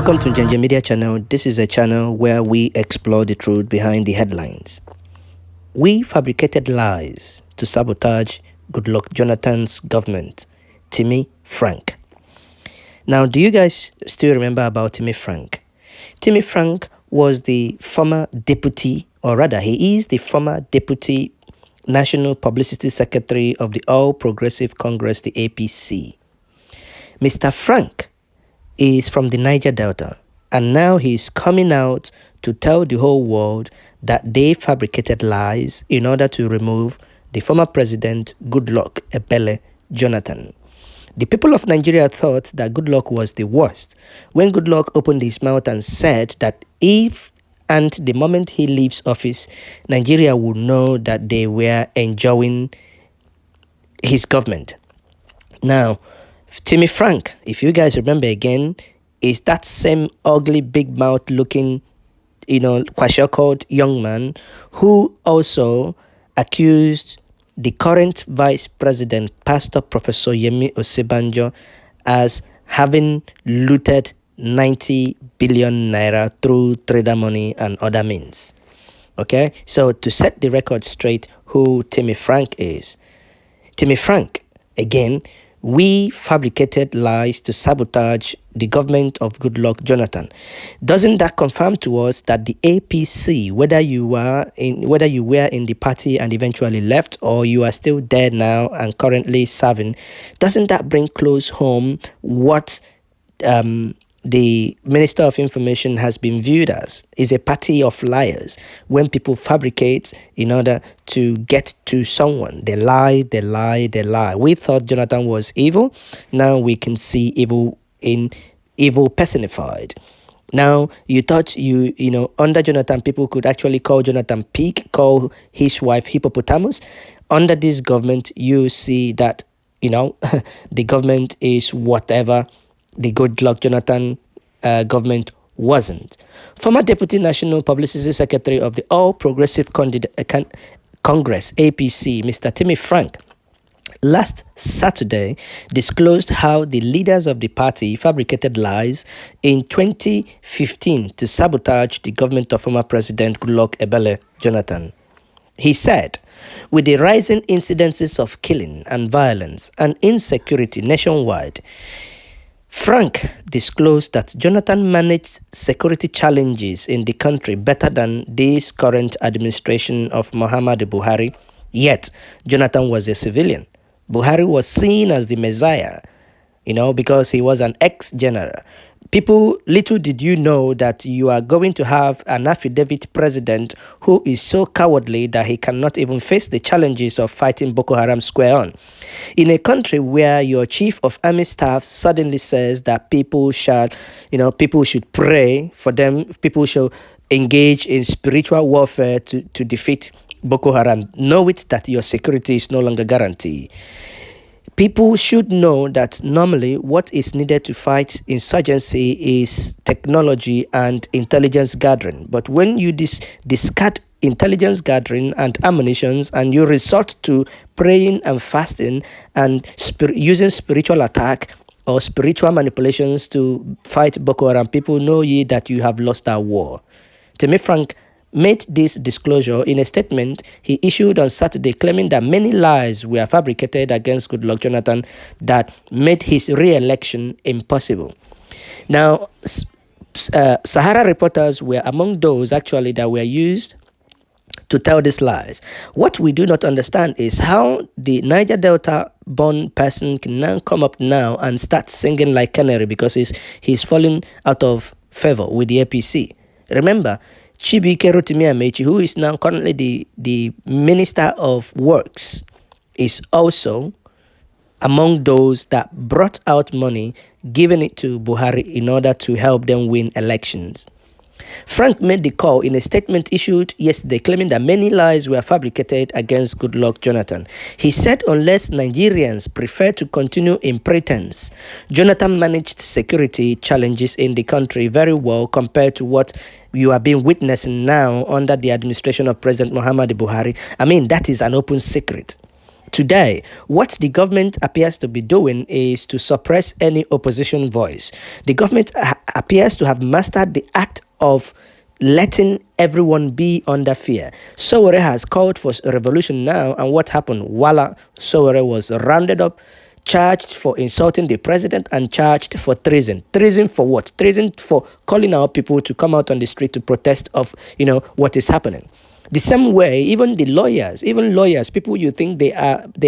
Welcome to Njenje Media Channel. This is a channel where we explore the truth behind the headlines. We fabricated lies to sabotage Goodluck Jonathan's government. Timi Frank. Now, do you guys still remember about Timi Frank? Timi Frank was the former deputy, or rather, he is the former deputy National Publicity Secretary of the All Progressive Congress, the APC. Mr. Frank is from the Niger Delta, and now he is coming out to tell the whole world that they fabricated lies in order to remove the former President Goodluck Jonathan. The people of Nigeria thought that Goodluck was the worst when Goodluck opened his mouth and said that if and the moment he leaves office, Nigeria would know that they were enjoying his government. Now, Timi Frank, if you guys remember again, is that same ugly, big mouth looking, kwashiorkor young man who also accused the current vice president, Pastor Professor Yemi Osinbajo, as having looted 90 billion naira through trader money and other means. Okay, so to set the record straight, who Timi Frank is. Timi Frank, again, we fabricated lies to sabotage the government of Goodluck Jonathan. Doesn't that confirm to us that the APC, whether you were in the party and eventually left, or you are still there now and currently serving, doesn't that bring close home what the Minister of Information has been viewed as? Is a party of liars. When people fabricate in order to get to someone, they lie, they lie, they lie. We thought Jonathan was evil. Now we can see evil in evil personified. Now you thought under Jonathan people could actually call Jonathan pig, call his wife hippopotamus. Under this government, you see that the government is whatever the Goodluck Jonathan government wasn't. Former Deputy National Publicity Secretary of the All Progressive Congress, APC, Mr. Timi Frank, last Saturday disclosed how the leaders of the party fabricated lies in 2015 to sabotage the government of former President Goodluck Jonathan. He said, with the rising incidences of killing and violence and insecurity nationwide, Frank disclosed that Jonathan managed security challenges in the country better than this current administration of Muhammadu Buhari, yet Jonathan was a civilian. Buhari was seen as the Messiah, because he was an ex-general. People, little did you know that you are going to have an affidavit president who is so cowardly that he cannot even face the challenges of fighting Boko Haram square on. In a country where your chief of army staff suddenly says that people should pray for them, people should engage in spiritual warfare to defeat Boko Haram, know it that your security is no longer guaranteed. People should know that normally what is needed to fight insurgency is technology and intelligence gathering. But when you discard intelligence gathering and ammunitions and you resort to praying and fasting and using spiritual attack or spiritual manipulations to fight Boko Haram, people know ye that you have lost that war. Timi Frank made this disclosure in a statement he issued on Saturday, claiming that many lies were fabricated against Goodluck Jonathan that made his re-election impossible. Now, Sahara reporters were among those actually that were used to tell these lies. What we do not understand is how the Niger Delta-born person can now come up now and start singing like canary because he's falling out of favor with the APC. Remember, Chibike Rotimi Amechi, who is now currently the Minister of Works, is also among those that brought out money, giving it to Buhari in order to help them win elections. Frank made the call in a statement issued yesterday, claiming that many lies were fabricated against Goodluck Jonathan. He said unless Nigerians prefer to continue in pretense, Jonathan managed security challenges in the country very well compared to what you have been witnessing now under the administration of President Muhammadu Buhari. I mean, that is an open secret. Today, what the government appears to be doing is to suppress any opposition voice. The government appears to have mastered the act of letting everyone be under fear. Sowore has called for a revolution now, and what happened? Voila, Sowore was rounded up, charged for insulting the president, and charged for treason. Treason for what? Treason for calling our people to come out on the street to protest of, what is happening. The same way, even lawyers, people you think they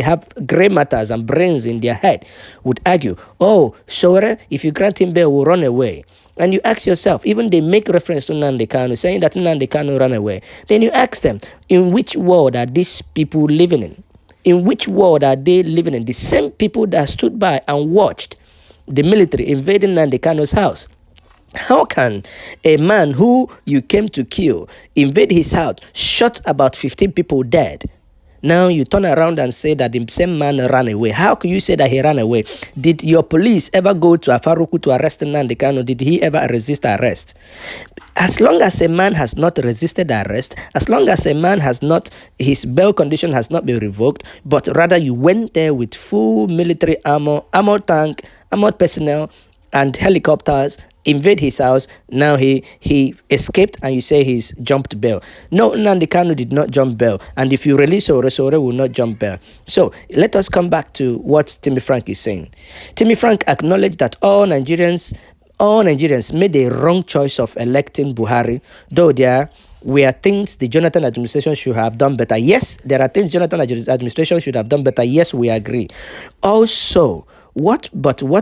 have gray matters and brains in their head, would argue, oh, Sowore, if you grant him bail, will run away. And you ask yourself, even they make reference to Nnamdi Kanu, saying that Nnamdi Kanu ran away. Then you ask them, in which world are these people living in? In which world are they living in? The same people that stood by and watched the military invading Nnamdi Kanu's house. How can a man who you came to kill invade his house, shot about 15 people dead? Now you turn around and say that the same man ran away. How can you say that he ran away? Did your police ever go to Afaruku to arrest Nnamdi Kanu? Did he ever resist arrest? As long as a man has not resisted arrest, as long as a man has not, his bail condition has not been revoked, but rather you went there with full military armor, armored tank, armored personnel, and helicopters, invade his house. Now he escaped, and you say he's jumped bail. No, Nnamdi Kanu did not jump bail, and if you release Sowore will not jump bail. So let us come back to what Timi Frank is saying. Timi Frank acknowledged that all Nigerians made a wrong choice of electing Buhari, though there were things the Jonathan administration should have done better. Yes, there are things Jonathan administration should have done better. Yes, we agree. Also, what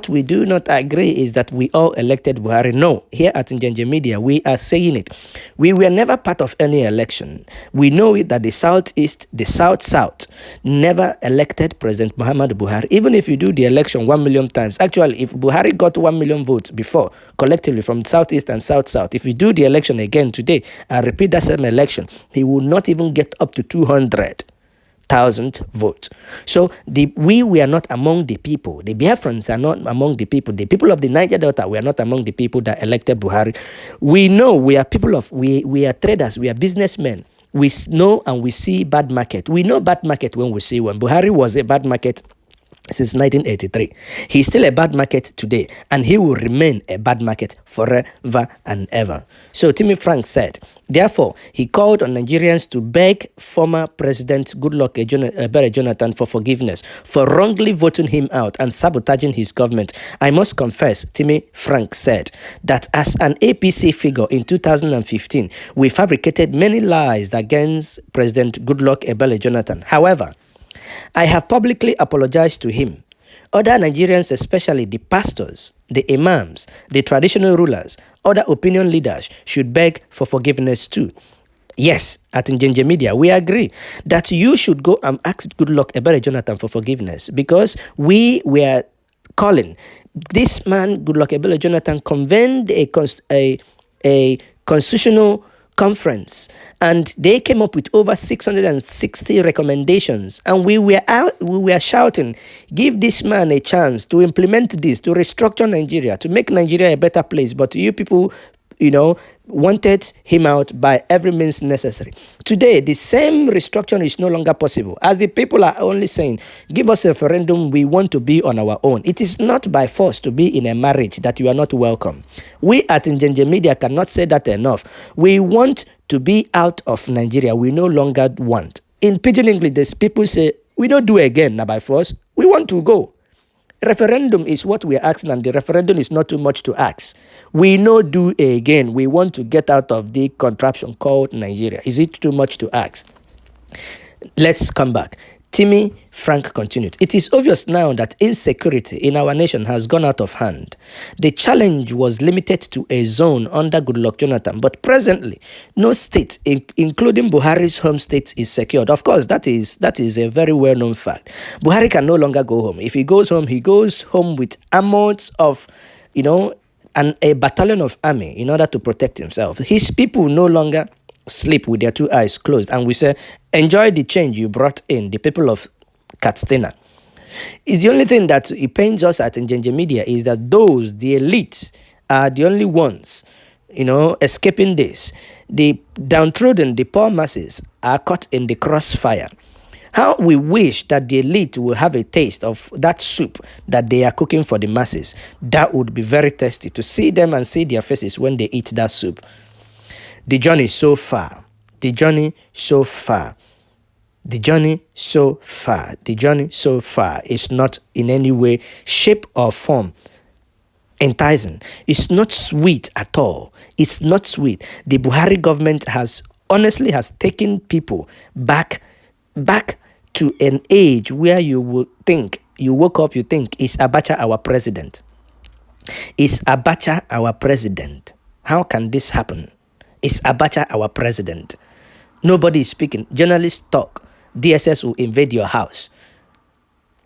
we do not agree is that we all elected Buhari. No, here at Njenje Media, we are saying it. We were never part of any election. We know it that the Southeast, the South, never elected President Muhammadu Buhari. Even if you do the election 1 million times, actually, if Buhari got 1 million votes before, collectively from Southeast and South, if you do the election again today and repeat that same election, he will not even get up to 200,000 votes. So we were not among the people. The Biafrans are not among the people. The people of the Niger Delta were not among the people that elected Buhari. We know we are we are traders, we are businessmen. We know and we see bad market. We know bad market when we see one. Buhari was a bad market since 1983. He's still a bad market today, and he will remain a bad market forever and ever. So Timi Frank said, therefore, he called on Nigerians to beg former President Goodluck Jonathan for forgiveness for wrongly voting him out and sabotaging his government. I must confess, Timi Frank said, that as an APC figure in 2015, we fabricated many lies against President Goodluck Jonathan. However, I have publicly apologized to him. Other Nigerians, especially the pastors, the imams, the traditional rulers, other opinion leaders should beg for forgiveness too. Yes, at Njenje Media, we agree that you should go and ask Goodluck Jonathan for forgiveness, because we were calling this man, Goodluck Jonathan, convened a constitutional conference, and they came up with over 660 recommendations, and we were shouting, give this man a chance to implement this, to restructure Nigeria, to make Nigeria a better place. But you people, wanted him out by every means necessary. Today, the same restructuring is no longer possible, as the people are only saying, give us a referendum, we want to be on our own. It is not by force to be in a marriage that you are not welcome. We at Njenje Media cannot say that enough. We want to be out of Nigeria. We no longer want. In Pidgin English, these people say, we don't do again now by force. We want to go. Referendum is what we are asking, and the referendum is not too much to ask. We no do again. We want to get out of the contraption called Nigeria. Is it too much to ask? Let's come back. Timi Frank continued. It is obvious now that insecurity in our nation has gone out of hand. The challenge was limited to a zone under Goodluck Jonathan, but presently, no state, including Buhari's home state, is secured. Of course, that is a very well-known fact. Buhari can no longer go home. If he goes home with amounts of, and a battalion of army in order to protect himself. His people no longer sleep with their two eyes closed, and we say, enjoy the change you brought in, the people of Katsina. It's the only thing that it pains us at Njenje Media is that the elite, are the only ones, escaping this. The downtrodden, the poor masses are caught in the crossfire. How we wish that the elite will have a taste of that soup that they are cooking for the masses. That would be very tasty to see them and see their faces when they eat that soup. The journey so far. The journey so far. The journey so far. The journey so far is not in any way, shape, or form enticing. It's not sweet at all. It's not sweet. The Buhari government has taken people back to an age where you would think, you woke up, you think, is Abacha our president? Is Abacha our president? How can this happen? Is Abacha our president? Nobody is speaking. Journalists talk. DSS will invade your house.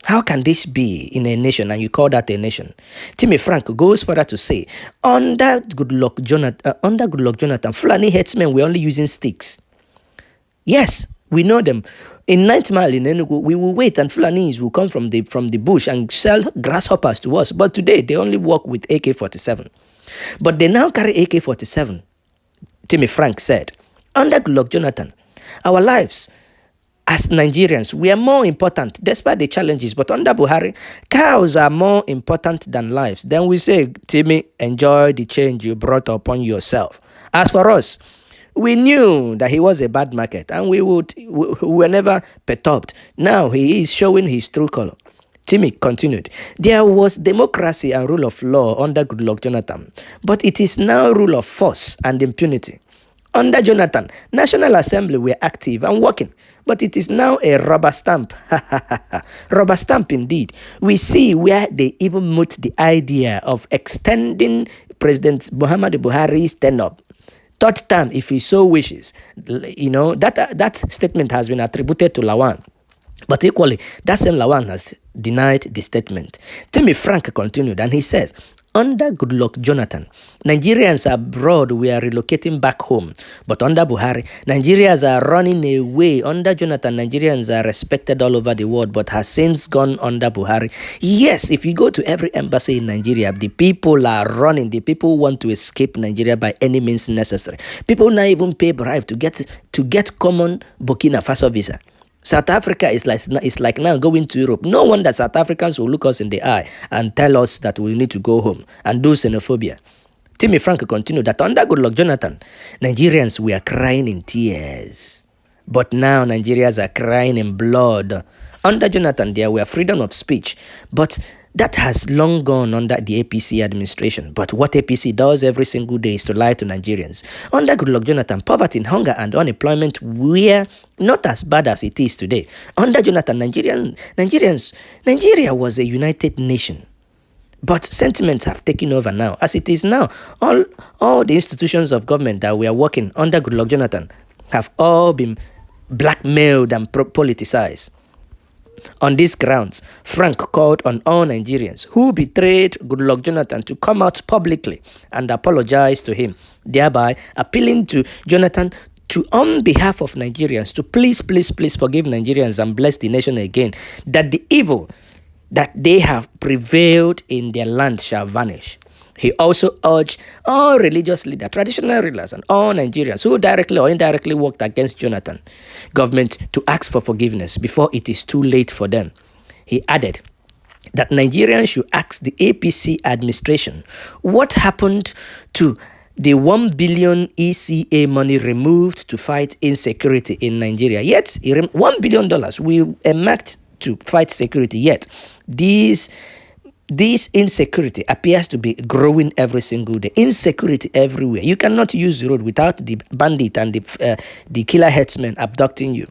How can this be in a nation and you call that a nation? Timi Frank goes further to say, under Goodluck Jonathan, Fulani headsmen were only using sticks. Yes, we know them. In 9th Mile in Enugu, we will wait and Fulanis will come from the bush and sell grasshoppers to us. But today, they only work with AK-47. But they now carry AK-47. Timi Frank said, under Goodluck Jonathan, our lives as Nigerians, we are more important despite the challenges. But under Buhari, cows are more important than lives. Then we say, Timi, enjoy the change you brought upon yourself. As for us, we knew that he was a bad market and we were never perturbed. Now he is showing his true color. Timi continued, there was democracy and rule of law under Goodluck Jonathan, but it is now rule of force and impunity. Under Jonathan, National Assembly were active and working, but it is now a rubber stamp. Rubber stamp indeed. We see where they even moot the idea of extending President Muhammadu Buhari's tenure. Third term, if he so wishes. You know, that statement has been attributed to Lawan. But equally, that same Lawan has denied the statement. Timi Frank continued and he said, under Goodluck Jonathan, Nigerians abroad were relocating back home. But under Buhari, Nigerians are running away. Under Jonathan, Nigerians are respected all over the world, but has since gone under Buhari. Yes, if you go to every embassy in Nigeria, the people are running. The people want to escape Nigeria by any means necessary. People now even pay bribe to get common Burkina Faso visa. South Africa is like now going to Europe. No wonder South Africans will look us in the eye and tell us that we need to go home and do xenophobia. Timi Frank continued that under Goodluck Jonathan, Nigerians were crying in tears. But now Nigerians are crying in blood. Under Jonathan, there were freedom of speech. But that has long gone under the APC administration. But what APC does every single day is to lie to Nigerians. Under Goodluck Jonathan, poverty, hunger, and unemployment were not as bad as it is today. Under Jonathan, Nigeria was a united nation. But sentiments have taken over now. As it is now, all the institutions of government that were working under Goodluck Jonathan have all been blackmailed and politicized. On these grounds, Frank called on all Nigerians who betrayed Goodluck Jonathan to come out publicly and apologize to him, thereby appealing to Jonathan to, on behalf of Nigerians, to please forgive Nigerians and bless the nation again, that the evil that they have prevailed in their land shall vanish. He also urged all religious leaders, traditional rulers, and all Nigerians who directly or indirectly worked against Jonathan government to ask for forgiveness before it is too late for them. He added that Nigerians should ask the APC administration what happened to the 1 billion ECA money removed to fight insecurity in Nigeria. Yet, $1 billion we earmarked to fight security, yet this insecurity appears to be growing every single day. Insecurity everywhere. You cannot use the road without the bandit and the killer headsmen abducting you.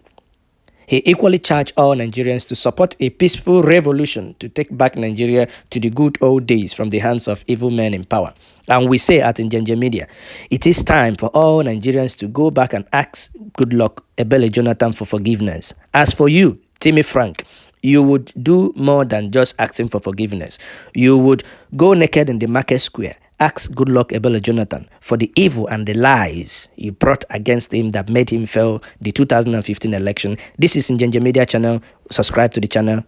He equally charged all Nigerians to support a peaceful revolution to take back Nigeria to the good old days from the hands of evil men in power. And we say at Njenje Media, it is time for all Nigerians to go back and ask Goodluck Jonathan for forgiveness. As for you, Timi Frank, you would do more than just asking for forgiveness. You would go naked in the market square, ask Goodluck Jonathan for the evil and the lies you brought against him that made him fail the 2015 election. This is Njenje Media channel. Subscribe to the channel.